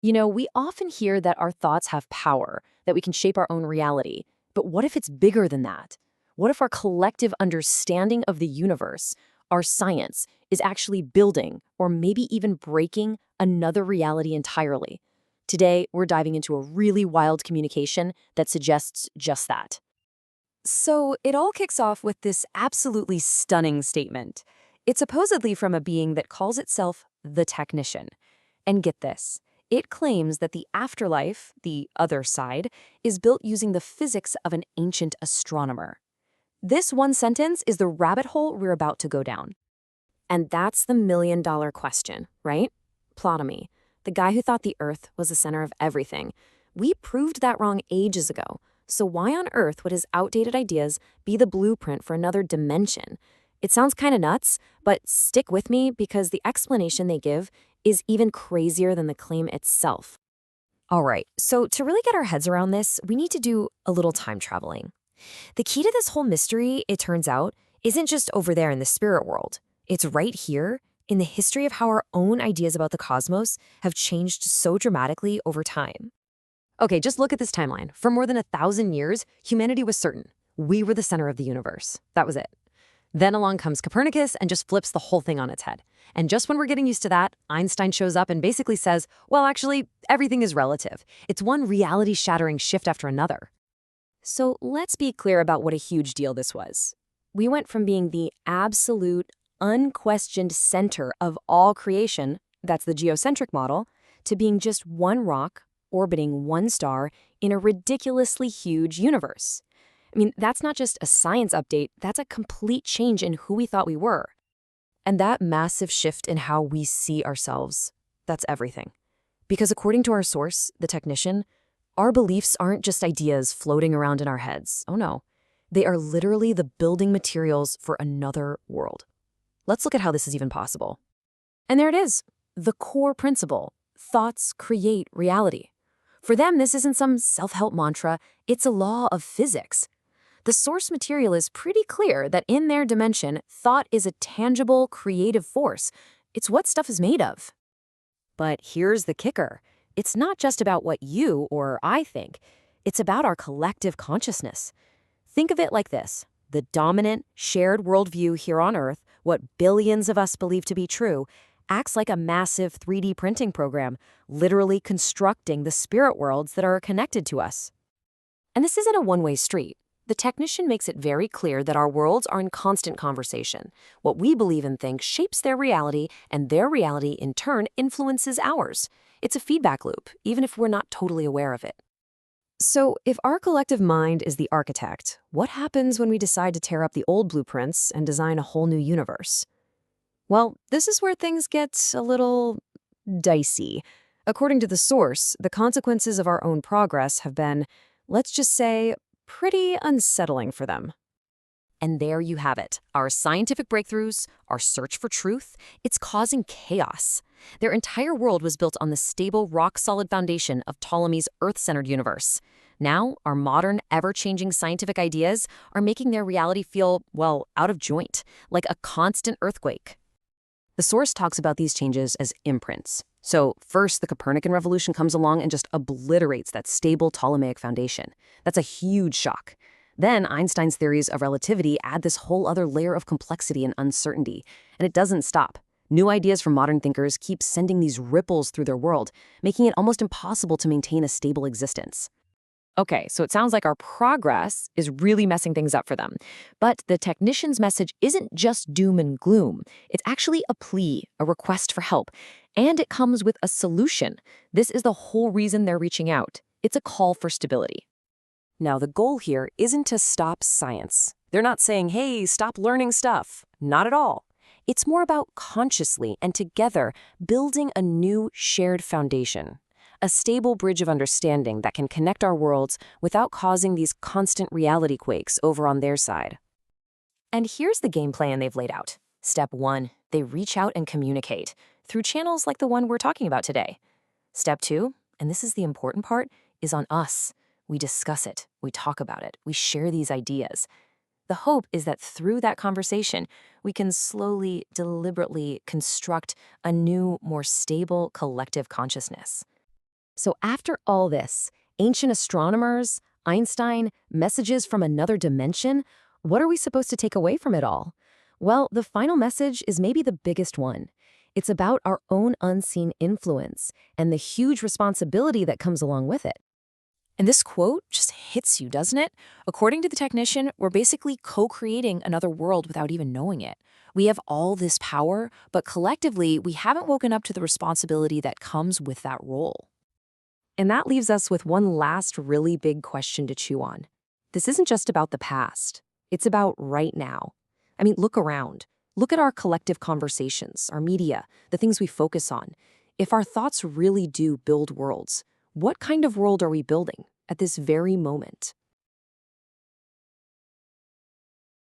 We often hear that our thoughts have power, that we can shape our own reality. But what if it's bigger than that? What if our collective understanding of the universe, our science, is actually building or maybe even breaking another reality entirely? Today, we're diving into a really wild communication that suggests just that. So it all kicks off with this absolutely stunning statement. It's supposedly from a being that calls itself the technician. And get this, it claims that the afterlife, the other side, is built using the physics of an ancient astronomer. This one sentence is the rabbit hole we're about to go down. And that's the million-dollar question, right? Ptolemy, the guy who thought the Earth was the center of everything. We proved that wrong ages ago. So why on earth would his outdated ideas be the blueprint for another dimension? It sounds kind of nuts, but stick with me because the explanation they give is even crazier than the claim itself. All right, so to really get our heads around this, we need to do a little time traveling. The key to this whole mystery, it turns out, isn't just over there in the spirit world. It's right here in the history of how our own ideas about the cosmos have changed so dramatically over time. Okay, just look at this timeline. For more than 1,000 years, humanity was certain. We were the center of the universe. That was it. Then along comes Copernicus and just flips the whole thing on its head. And just when we're getting used to that, Einstein shows up and basically says, well, actually, everything is relative. It's one reality-shattering shift after another. So let's be clear about what a huge deal this was. We went from being the absolute, unquestioned center of all creation, that's the geocentric model, to being just one rock orbiting one star in a ridiculously huge universe. I mean, that's not just a science update, that's a complete change in who we thought we were. And that massive shift in how we see ourselves, that's everything. Because according to our source, the technician, our beliefs aren't just ideas floating around in our heads. Oh no. They are literally the building materials for another world. Let's look at how this is even possible. And there it is, the core principle. Thoughts create reality. For them, this isn't some self-help mantra, it's a law of physics. The source material is pretty clear that in their dimension, thought is a tangible, creative force. It's what stuff is made of. But here's the kicker. It's not just about what you or I think. It's about our collective consciousness. Think of it like this. The dominant, shared worldview here on Earth, what billions of us believe to be true, acts like a massive 3D printing program, literally constructing the spirit worlds that are connected to us. And this isn't a one-way street. The technician makes it very clear that our worlds are in constant conversation. What we believe and think shapes their reality, and their reality, in turn, influences ours. It's a feedback loop, even if we're not totally aware of it. So, if our collective mind is the architect, what happens when we decide to tear up the old blueprints and design a whole new universe? Well, this is where things get a little dicey. According to the source, the consequences of our own progress have been, let's just say, pretty unsettling for them. And there you have it. Our scientific breakthroughs, our search for truth, it's causing chaos. Their entire world was built on the stable, rock-solid foundation of Ptolemy's Earth-centered universe. Now, our modern, ever-changing scientific ideas are making their reality feel, well, out of joint, like a constant earthquake. The source talks about these changes as imprints. So first, the Copernican revolution comes along and just obliterates that stable Ptolemaic foundation. That's a huge shock. Then Einstein's theories of relativity add this whole other layer of complexity and uncertainty. And it doesn't stop. New ideas from modern thinkers keep sending these ripples through their world, making it almost impossible to maintain a stable existence. Okay, so it sounds like our progress is really messing things up for them. But the technician's message isn't just doom and gloom. It's actually a plea, a request for help. And it comes with a solution. This is the whole reason they're reaching out. It's a call for stability. Now, the goal here isn't to stop science. They're not saying, hey, stop learning stuff. Not at all. It's more about consciously and together building a new shared foundation. A stable bridge of understanding that can connect our worlds without causing these constant reality quakes over on their side. And here's the game plan they've laid out. Step 1, they reach out and communicate through channels like the one we're talking about today. Step 2, and this is the important part, is on us. We discuss it, we talk about it, we share these ideas. The hope is that through that conversation, we can slowly, deliberately construct a new, more stable collective consciousness. So after all this, ancient astronomers, Einstein, messages from another dimension, what are we supposed to take away from it all? Well, the final message is maybe the biggest one. It's about our own unseen influence and the huge responsibility that comes along with it. And this quote just hits you, doesn't it? According to the technician, we're basically co-creating another world without even knowing it. We have all this power, but collectively, we haven't woken up to the responsibility that comes with that role. And that leaves us with one last really big question to chew on. This isn't just about the past. It's about right now. I mean, look around. Look at our collective conversations, our media, the things we focus on. If our thoughts really do build worlds, what kind of world are we building at this very moment?